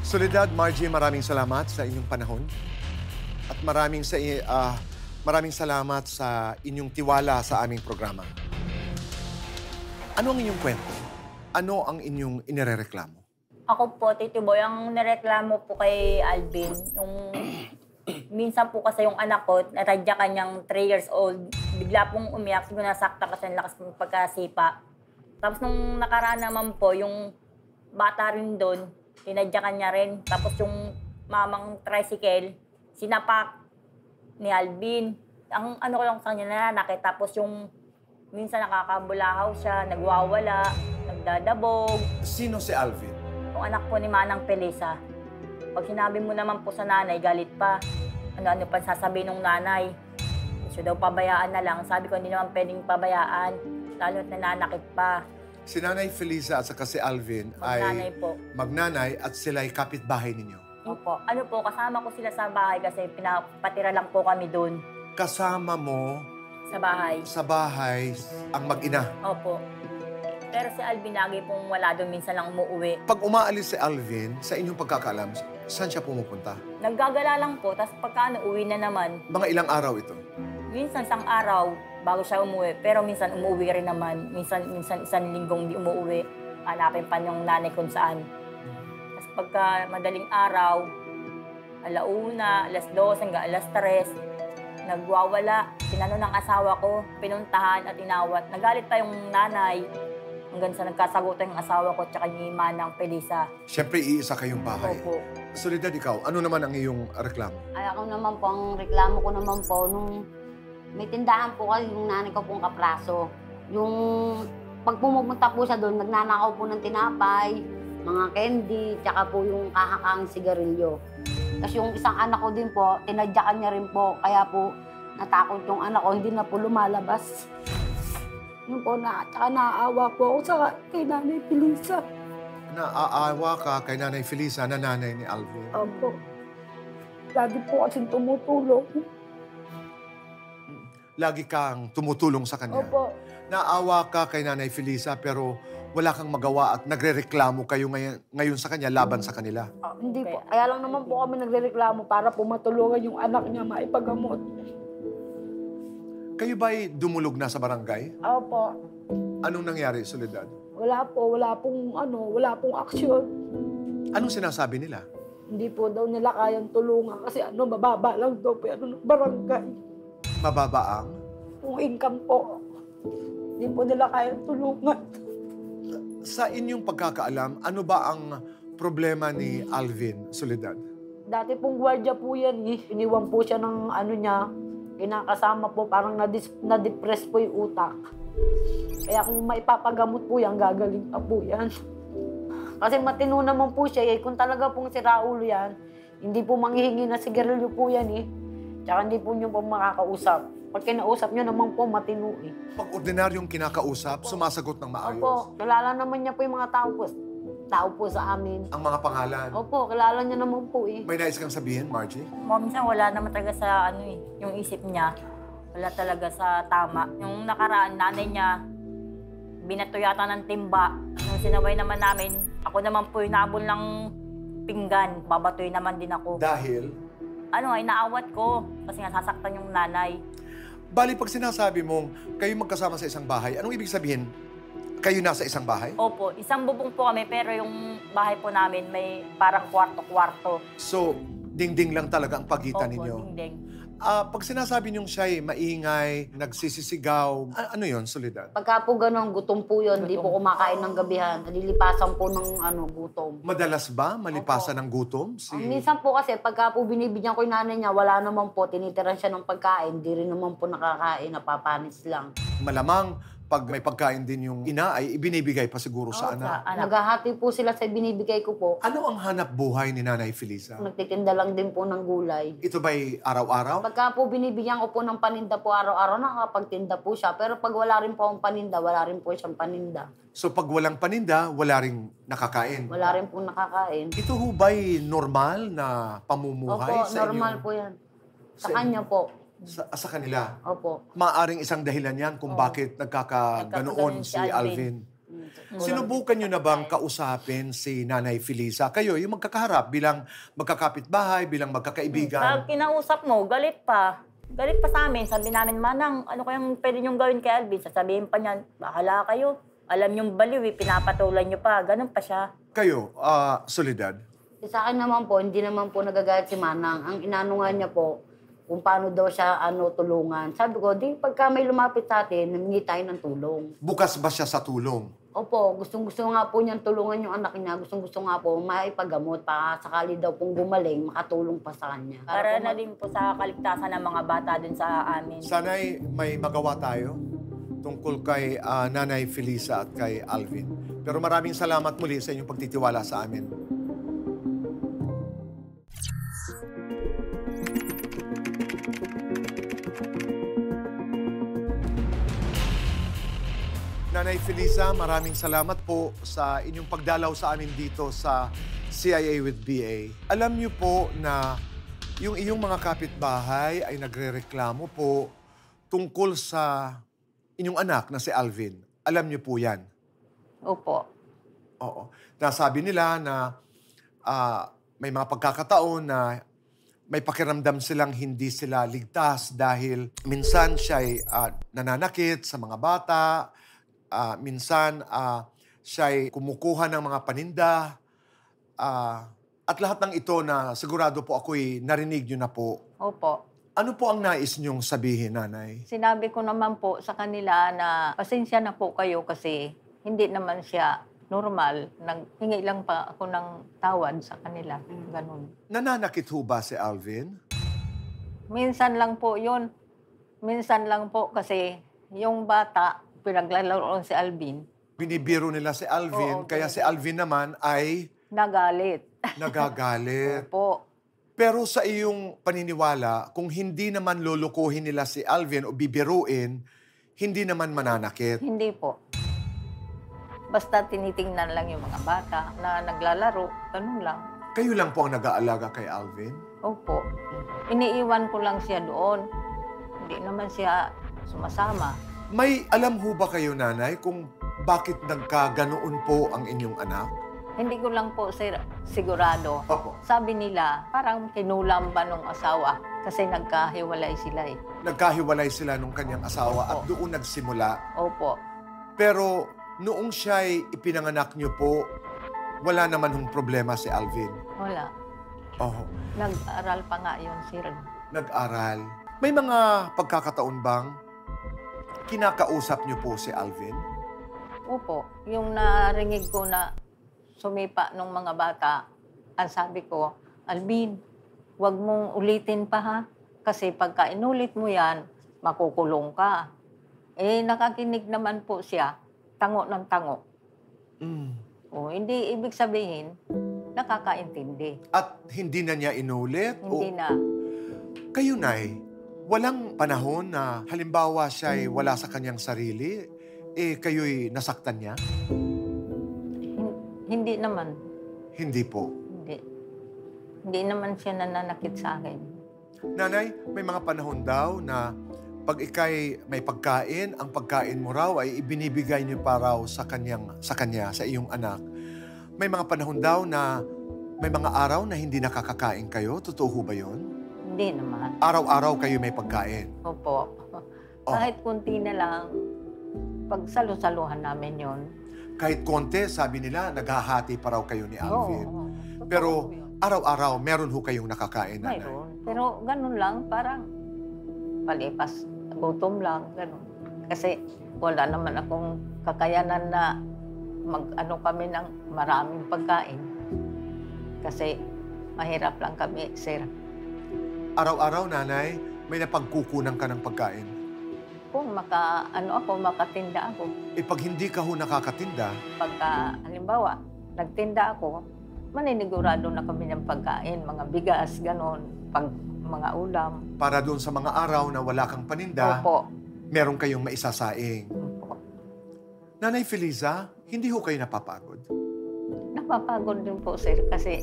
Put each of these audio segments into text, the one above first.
Soledad, Margie, maraming salamat sa inyong panahon. At maraming salamat sa inyong tiwala sa aming programa. Ano ang inyong kwento? Ano ang inyong inirereklamo? Ako po, Tito Boy, ang nireklamo po kay Alvin, yung minsan po kasi yung anak ko, natadya kanyang 3 years old, bigla pong umiyak, nasakta kasi ang lakas ng pagkasipa. Tapos nung nakaraan naman po, yung bata rin doon, tinadya kanya rin. Tapos yung mamang tricycle, sinapak ni Alvin. Ang ano ko lang sa kanya nananakit. Tapos yung minsan nakakabulahaw siya, nagwawala, nagdadabog. Sino si Alvin? Yung anak po ni Manang Pelisa. Pag sinabi mo naman po sa nanay, galit pa. Ano-ano pa sasabihin ng nanay. So daw pabayaan na lang. Sabi ko, hindi naman pwedeng pabayaan. Lalo't nananakit pa. Si Nanay Felisa at saka si Alvin Magnanay ay po. magnanay at sila ay kapitbahay ninyo. Opo. Ano po, kasama ko sila sa bahay kasi pinapatira lang po kami doon Kasama mo sa bahay. sa bahay ang mag-ina. Opo. Pero si Alvin lagi pong wala doon, minsan lang umuwi. Pag umaalis si Alvin, sa inyong pagkakaalam, saan siya pumupunta? Naggagala lang po, tapos pagka uwi na naman. Mga ilang araw ito? Minsan isang araw bago siya umuwi, pero minsan umuwi rin naman. Minsan isang linggong di umuwi. Hanapin pa yung nanay kung saan. Tapos pagka madaling araw, 1:00, 2:00 hanggang 3:00, nagwawala. Tinanong ng asawa ko, pinuntahan at inawat. Nagalit pa yung nanay. Hanggang sa nagkasagutan yung asawa ko at yung Manang Pelisa. Siyempre, iisa kayong bahay. Opo. Soledad, ikaw, ano naman ang iyong reklamo? Ay, ako naman po, ang reklamo ko naman po, nung may tindahan po kasi yung nanay ko pong kapraso. Yung pag pumupunta po siya doon, nagnanakaw po ng tinapay, mga candy, tsaka po yung kahakang sigarilyo. Tapos yung isang anak ko din po, tinadyakan niya rin po, kaya po natakot yung anak ko, hindi na po lumalabas. Yun po, tsaka naaawa po ako sa kay Nanay Felisa. Naaawa ka kay Nanay Felisa na nanay ni Alvin. Opo. Lagi po kasing tumutulong. Lagi kang tumutulong sa kanya. Opo. Naawa ka kay Nanay Felisa pero wala kang magawa at nagrereklamo kayo ngayon sa kanya laban sa kanila. Hindi po. Kaya lang naman po kami nagrereklamo para po matulungan yung anak niya maipagamot. Kayo ba'y dumulog na sa barangay? Opo. Anong nangyari, Soledad? Wala pong aksyon. Anong sinasabi nila? Hindi po daw nila kayang tulungan kasi mababa lang daw po ng barangay. Mababa ang? Yung income po. Hindi po nila kayang tulungan. Sa inyong pagkakaalam, ano ba ang problema ni Alvin, Soledad? Dati pong gwardiya po yan eh. Iniwan po siya ng niya. Kinakasama po, parang na-depress po yung utak. Kaya kung maipapagamot po yan, gagaling pa po yan. Kasi matino naman po siya eh. Kung talaga pong si Raulo yan, hindi po manghihingi na sigarilyo po yan eh. Tsaka hindi po nyo po makakausap. Pag kinausap nyo naman po, matino eh. Pag ordinaryong kinakausap, sumasagot ng maayos. Opo, kilala naman niya po yung mga tao po sa amin. Ang mga pangalan. Opo, kilala niya naman po eh. May nais kang sabihin, Margie? Minsan wala naman talaga sa yung isip niya. Wala talaga sa tama. Yung nakaraan, nanay niya, binato yata ng timba. Nung sinaway naman namin, ako naman po inabol ng pinggan. Babatoy naman din ako. Dahil? Inaawat ko. Kasi nga sasaktan yung nanay. Bali, pag sinasabi mong kayo magkasama sa isang bahay, anong ibig sabihin? Kayo nasa isang bahay? Opo, isang bubong po kami, pero yung bahay po namin may parang kwarto-kwarto. So, dingding lang talaga ang pagitan Opo, ninyo? dingding. Pag sinasabi niyong siya'y maingay, nagsisisigaw, ano yon, Soledad? Pagka po gano'n, gutom po yun. Hindi po kumakain ng gabihan. Nalilipasan po ng gutom. Madalas ba malipasan ng gutom? Minsan po kasi, pagka po binibigyan ko yung nanay niya, wala naman po, tinitiran siya ng pagkain. Di rin naman po nakakain, napapanis lang. Malamang, pag may pagkain din yung ina, ay ibinibigay pa siguro sa anak. Naghahati po sila sa binibigay ko po. Ano ang hanap buhay ni Nanay Felisa? Nagtitinda lang din po ng gulay. Ito ba'y araw-araw? Pagka po binibigyan ko po ng paninda po araw-araw, nakakapagtinda po siya. Pero pag wala rin po akong paninda, wala rin po siyang paninda. So pag walang paninda, wala ring nakakain? Wala rin po nakakain. Ito ho ba'y normal na pamumuhay Opo, sa normal inyo? po yan. Sa kanya po. Sa kanila. Opo. Maaring isang dahilan yan kung bakit nagkakaganoon Nagkakaganoon si si Alvin. Sinubukan nyo na bang kausapin si Nanay Felisa? Kayo, yung magkakaharap bilang magkakapitbahay, bilang magkakaibigan. Pag kinausap mo, galit pa. Galit pa sa amin. Sabi namin, Manang, ano kayang pwede niyong gawin kay Alvin? Sasabihin pa niya, bahala kayo. Alam niyong baliw, pinapatulan niyo pa. Ganun pa siya. Kayo, Soledad. Sa akin naman po, hindi naman po nagagalit si Manang. Ang inanungan niya po, kung paano daw siya tulungan. Sabi ko, di pagka may lumapit sa atin, namingi tayo ng tulong. Bukas ba siya sa tulong? Opo, gustong-gusto nga po niyang tulungan yung anak niya. Gustong-gusto nga po maipagamot para sakali daw pong gumaling, makatulong pa sa kanya. Para na din po sa kaligtasan ng mga bata dun sa amin. Sana'y may magawa tayo tungkol kay Nanay Felisa at kay Alvin. Pero maraming salamat muli sa inyong pagtitiwala sa amin. Nanay Felisa, maraming salamat po sa inyong pagdalaw sa amin dito sa CIA with BA. Alam niyo po na yung iyong mga kapitbahay ay nagrereklamo po tungkol sa inyong anak na si Alvin. Alam niyo po yan? Opo. Oo. Nasabi nila na may mga pagkakataon na may pakiramdam silang hindi sila ligtas dahil minsan siya'y nananakit sa mga bata, minsan siya'y kumukuha ng mga paninda, at lahat ng ito na sigurado po ako'y narinig niyo na po. Opo. Ano po ang nais niyong sabihin, Nanay? Sinabi ko naman po sa kanila na pasensya na po kayo kasi hindi naman siya normal. Naghingi lang pa ako ng tawad sa kanila. Ganun. Nananakit ho ba si Alvin? Minsan lang po yun. Minsan lang po kasi yung bata, pinaglalaroon si Alvin, Binibiro nila si Alvin, Oo, kaya si Alvin naman ay nagalit. nagagalit. Po. Pero sa iyong paniniwala, kung hindi naman lulukuhin nila si Alvin o bibiruin, hindi naman mananakit. Hindi po. Basta tinitingnan lang yung mga bata na naglalaro. Ganun lang. Kayo lang po ang nag-aalaga kay Alvin? Opo. Iniiwan ko lang siya doon. Hindi naman siya sumasama. May alam ho ba kayo, Nanay, kung bakit nagkaganoon po ang inyong anak? Hindi ko lang po sigurado. Opo. Sabi nila, parang kinulam ba nung asawa kasi nagkahiwalay sila eh. Nagkahiwalay sila nung kanyang asawa at Opo. doon nagsimula. Opo. Pero noong siya'y ipinanganak niyo po, wala naman hong problema si Alvin. Wala. Oh, Nag-aral pa nga yun, sir. nag-aral. May mga pagkakataon bang kinakausap niyo po si Alvin? Opo. Yung naringig ko na sumipa nung mga bata, ang sabi ko, Alvin, wag mong ulitin pa ha. Kasi pagka inulit mo yan, makukulong ka. Eh, nakakinig naman po siya, tango ng tango. Mm. O, hindi ibig sabihin, nakakaintindi. At hindi na niya inulit? Hindi O na. kayo, Nay, walang panahon na halimbawa siya'y wala sa kanyang sarili, kayo'y nasaktan niya? Hindi naman. Hindi po. Hindi. Hindi naman siya nananakit sa akin. Nanay, may mga panahon daw na pag ikay may pagkain, ang pagkain mo raw ay ibinibigay niyo pa raw sa kanya, sa iyong anak. May mga panahon daw na may mga araw na hindi nakakakain kayo. Totoo ho ba yun? Hindi naman. Araw-araw kayo may pagkain. Opo. Oh. Kahit kunti na lang, pagsalo-saluhan namin yon. Kahit konti, sabi nila, naghahati pa raw kayo ni Alvin. Oo. Pero araw-araw, meron ho kayong nakakain, Nanay. Mayroon. Pero ganun lang, parang palipas, gutom lang, ganun. Kasi wala naman akong kakayanan na mag-ano kami ng maraming pagkain. Kasi mahirap lang kami, sir. Araw-araw, Nanay, may napagkukunan ka ng pagkain. Kung makatinda ako. Pag hindi ka ho nakakatinda, Pagka, halimbawa, nagtinda ako, maninigurado na kami ng pagkain, mga bigas, ganon, pag mga ulam. para doon sa mga araw na wala kang paninda, Opo. meron kayong maisasaing. Opo. Nanay Felisa, hindi ho kayo napapagod? Napapagod din po, sir, kasi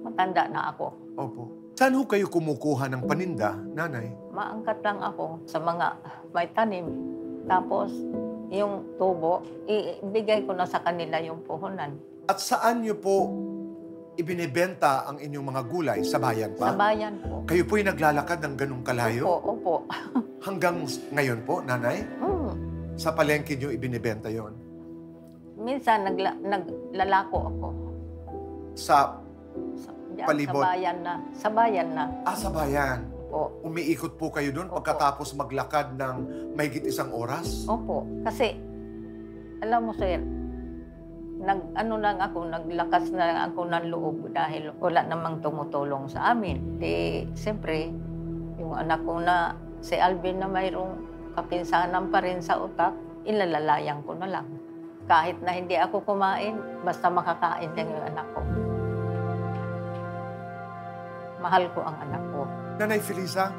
matanda na ako. Opo. Saan ho kayo kumukuha ng paninda, Nanay? maangkat lang ako sa mga may tanim. Tapos, yung tubo, ibigay ko na sa kanila yung puhunan. At saan niyo po ibinebenta ang inyong mga gulay? Sa bayan Sa pa? bayan po. Kayo po'y naglalakad ng ganung kalayo? Opo. Hanggang ngayon po, nanay? Mm. Sa palengke niyo ibinebenta yon? Minsan, naglalako ako. Sa Diyan, Palibot? Sa bayan na. sa bayan. Po. Umiikot po kayo doon Opo. pagkatapos maglakad ng mahigit 1 oras? Opo. Kasi, alam mo sir, naglakas na lang ako ng loob dahil wala namang tumutulong sa amin. Siyempre, yung anak ko na si Alvin na mayroong kapinsanan pa rin sa utak, ilalalayan ko na lang. Kahit na hindi ako kumain, basta makakain lang yung anak ko. Mahal ko ang anak ko. Nanay Felisa,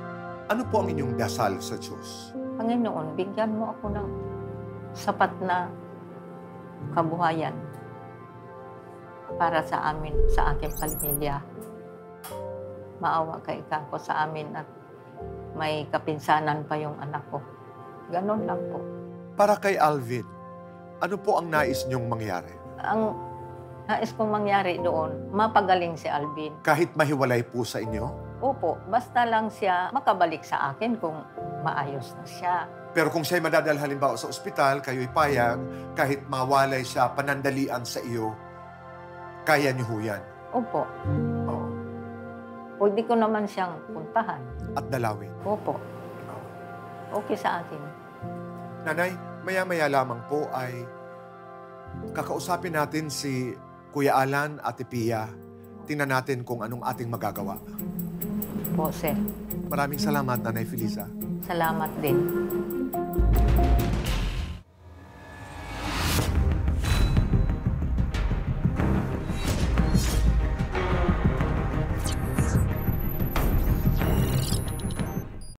ano po ang inyong dasal sa Diyos? Panginoon, bigyan mo ako ng sapat na kabuhayan para sa amin, sa aking pamilya. Maawa ka ikaw sa amin at may kapinsanan pa yung anak ko. Ganon lang po. Para kay Alvin, ano po ang nais niyong mangyari? Ang nais kong mangyari doon, mapagaling si Alvin. Kahit mahiwalay po sa inyo? Opo, basta lang siya makabalik sa akin kung maayos na siya. Pero kung siya'y madadal halimbawa sa ospital, kayo'y payag, kahit mawalay siya, panandalian sa iyo, kaya niyo ho yan. Opo, Oo. pwede ko naman siyang puntahan. At dalawin. Opo, Oo. okay sa akin. Nanay, maya-maya lamang po ay kakausapin natin si Kuya Alan at Pia. Tingnan natin kung anong ating magagawa. Po, sir. Maraming salamat, Nanay Felisa. Salamat din.